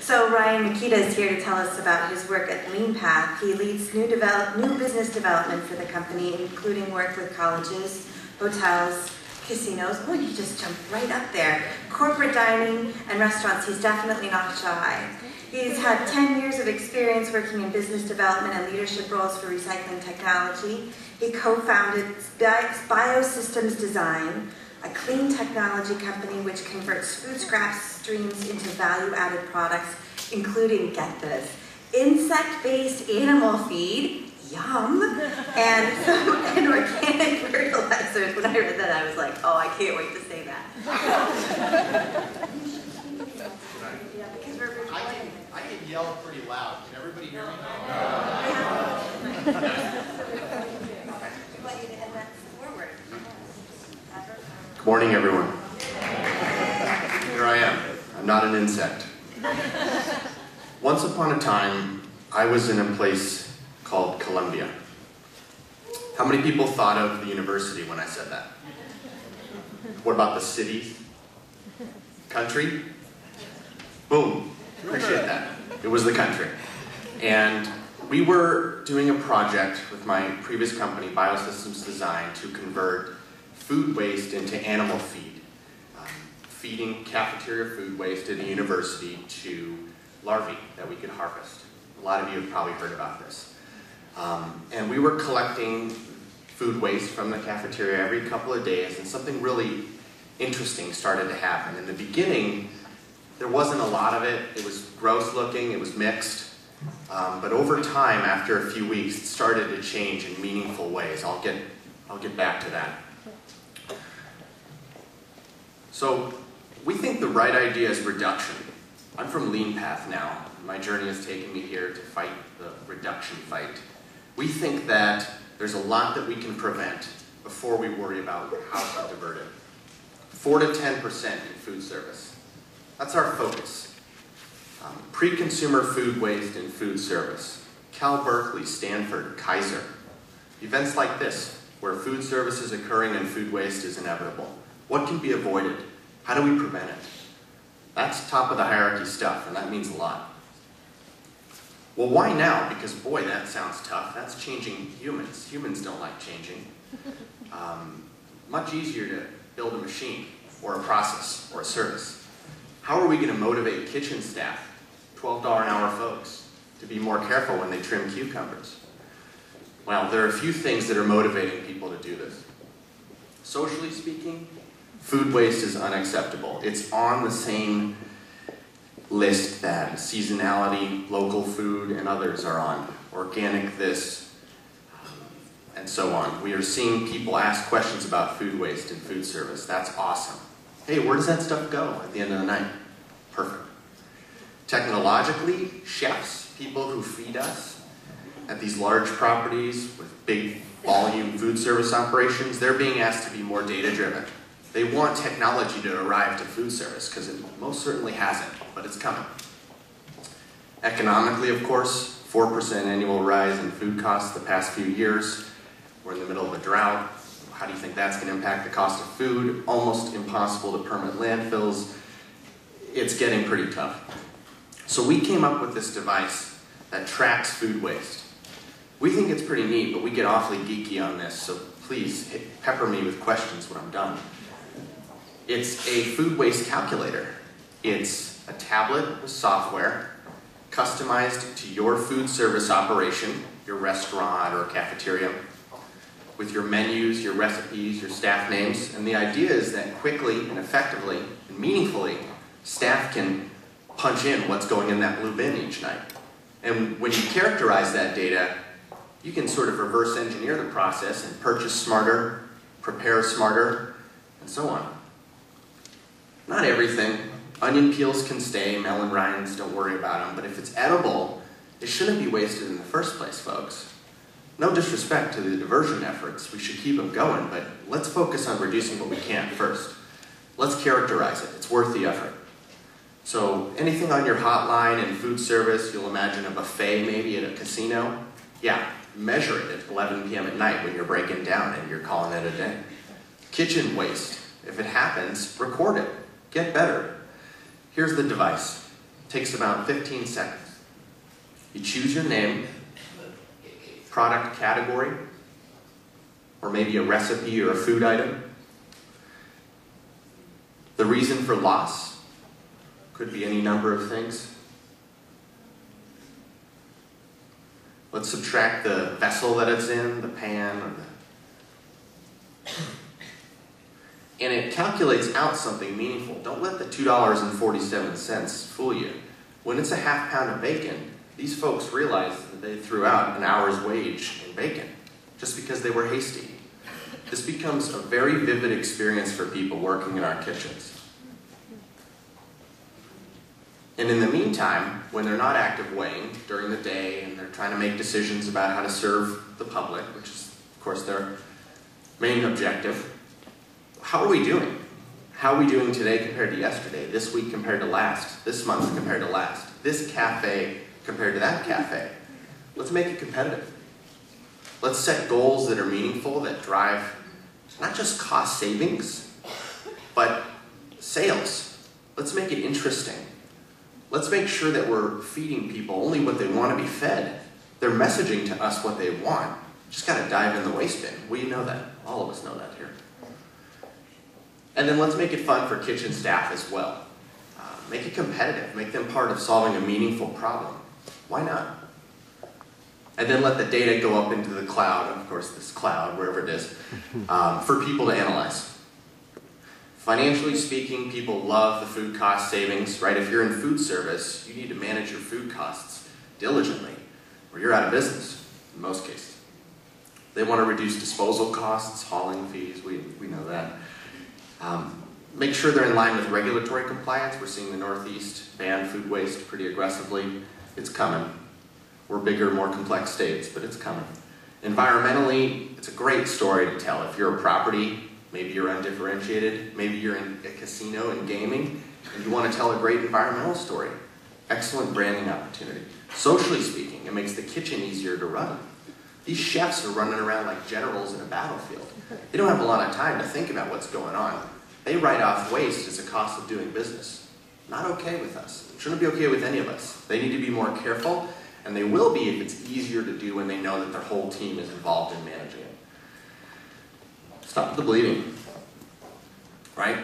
So Ryan Mykita is here to tell us about his work at LeanPath. He leads new business development for the company, including work with colleges, hotels, casinos. Oh, you just jumped right up there. Corporate dining and restaurants. He's definitely not shy. He's had 10 years of experience working in business development and leadership roles for recycling technology. He co-founded Biosystems Design, a clean technology company which converts food scrap streams into value-added products, including, get this, insect-based animal feed, yum, and some inorganic fertilizers. When I read that, I was like, oh, I can't wait to say that. I can yell pretty loud. Can everybody hear me? Good morning, everyone. Here I am. I'm not an insect. Once upon a time, I was in a place called Columbia. How many people thought of the university when I said that? What about the city? Country? Boom. Appreciate that. It was the country. And we were doing a project with my previous company, Biosystems Design, to convert food waste into animal feed. Feeding cafeteria food waste at a university to larvae that we could harvest. A lot of you have probably heard about this. And we were collecting food waste from the cafeteria every couple of days, and something really interesting started to happen. In the beginning, there wasn't a lot of it. It was gross looking, it was mixed. But over time, after a few weeks, it started to change in meaningful ways. I'll get back to that. So we think the right idea is reduction. I'm from LeanPath now. My journey has taken me here to fight the reduction fight. We think that there's a lot that we can prevent before we worry about how to divert it. 4 to 10% in food service. That's our focus. Pre-consumer food waste in food service. Cal Berkeley, Stanford, Kaiser. Events like this, where food service is occurring and food waste is inevitable. What can be avoided? How do we prevent it? That's top of the hierarchy stuff, and that means a lot. Well, why now? Because boy, that sounds tough. That's changing humans. Humans don't like changing. Much easier to build a machine, or a process, or a service. How are we going to motivate kitchen staff, $12 an hour folks, to be more careful when they trim cucumbers? Well, there are a few things that are motivating people to do this. Socially speaking, food waste is unacceptable. It's on the same list that seasonality, local food, and others are on. Organic this, and so on. We are seeing people ask questions about food waste and food service. That's awesome. Hey, where does that stuff go at the end of the night? Perfect. Technologically, chefs, people who feed us at these large properties with big volume food service operations, they're being asked to be more data-driven. They want technology to arrive to food service, because it most certainly hasn't, but it's coming. Economically, of course, 4% annual rise in food costs the past few years. We're in the middle of a drought. How do you think that's going to impact the cost of food? Almost impossible to permit landfills. It's getting pretty tough. So we came up with this device that tracks food waste. We think it's pretty neat, but we get awfully geeky on this, so please pepper me with questions when I'm done. It's a food waste calculator. It's a tablet with software customized to your food service operation, your restaurant or cafeteria, with your menus, your recipes, your staff names. And the idea is that quickly and effectively and meaningfully, staff can punch in what's going in that blue bin each night. And when you characterize that data, you can sort of reverse engineer the process and purchase smarter, prepare smarter, and so on. Not everything. Onion peels can stay, melon rinds, don't worry about them, but if it's edible, it shouldn't be wasted in the first place, folks. No disrespect to the diversion efforts, we should keep them going, but let's focus on reducing what we can first. Let's characterize it, it's worth the effort. So anything on your hotline and food service, you'll imagine a buffet maybe at a casino. Yeah, measure it at 11 p.m. at night when you're breaking down and you're calling it a day. Kitchen waste, if it happens, record it, get better. Here's the device. Takes about 15 seconds. You choose your name, product category, or maybe a recipe or a food item. The reason for loss could be any number of things. Let's subtract the vessel that it's in, the pan, or and it calculates out something meaningful. Don't let the $2.47 fool you. When it's a half pound of bacon, these folks realize that they threw out an hour's wage in bacon just because they were hasty. This becomes a very vivid experience for people working in our kitchens. And in the meantime, when they're not active weighing during the day and they're trying to make decisions about how to serve the public, which is, of course, their main objective, how are we doing? How are we doing today compared to yesterday? This week compared to last? This month compared to last? This cafe compared to that cafe? Let's make it competitive. Let's set goals that are meaningful, that drive not just cost savings, but sales. Let's make it interesting. Let's make sure that we're feeding people only what they want to be fed. They're messaging to us what they want. Just got to dive in the waste bin. We know that. All of us know that here. And then let's make it fun for kitchen staff as well. Make it competitive. Make them part of solving a meaningful problem. Why not? And then let the data go up into the cloud, of course this cloud, wherever it is, for people to analyze. Financially speaking, people love the food cost savings, right? If you're in food service, you need to manage your food costs diligently, or you're out of business, in most cases. They want to reduce disposal costs, hauling fees, we know that. Make sure they're in line with regulatory compliance. We're seeing the Northeast ban food waste pretty aggressively. It's coming. We're bigger, more complex states, but it's coming. Environmentally, it's a great story to tell. If you're a property, maybe you're undifferentiated, maybe you're in a casino and gaming, and you want to tell a great environmental story. Excellent branding opportunity. Socially speaking, it makes the kitchen easier to run. These chefs are running around like generals in a battlefield. They don't have a lot of time to think about what's going on. They write off waste as a cost of doing business. Not okay with us. It shouldn't be okay with any of us. They need to be more careful, and they will be if it's easier to do when they know that their whole team is involved in managing it. Stop the bleeding, right?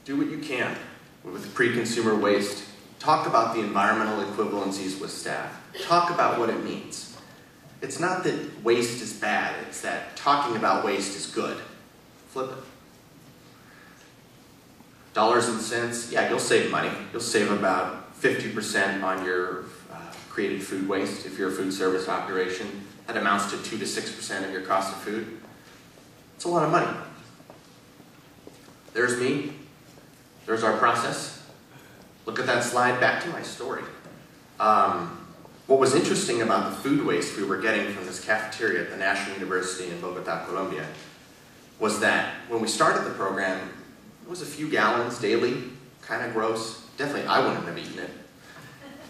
Do what you can with pre-consumer waste. Talk about the environmental equivalencies with staff. Talk about what it means. It's not that waste is bad, it's that talking about waste is good. Flip it. Dollars and cents, yeah, you'll save money. You'll save about 50% on your created food waste if you're a food service operation. That amounts to 2 to 6% of your cost of food. It's a lot of money. There's me. There's our process. Look at that slide. Back to my story. What was interesting about the food waste we were getting from this cafeteria at the National University in Bogota, Colombia, was that when we started the program, it was a few gallons daily, kind of gross. Definitely, I wouldn't have eaten it.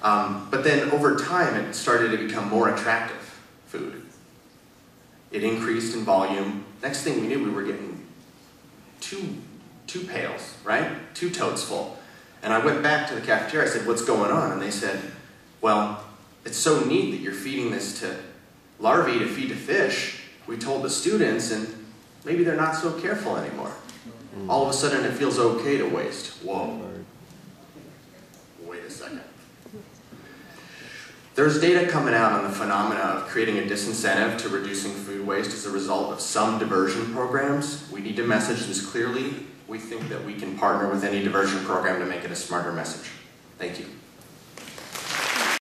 But then over time, it started to become more attractive food. It increased in volume. Next thing we knew, we were getting two pails, right? 2 totes full. And I went back to the cafeteria, I said, what's going on? And they said, well, it's so neat that you're feeding this to larvae to feed to fish. We told the students, and maybe they're not so careful anymore. All of a sudden, it feels okay to waste. Whoa. Wait a second. There's data coming out on the phenomena of creating a disincentive to reducing food waste as a result of some diversion programs. We need to message this clearly. We think that we can partner with any diversion program to make it a smarter message. Thank you.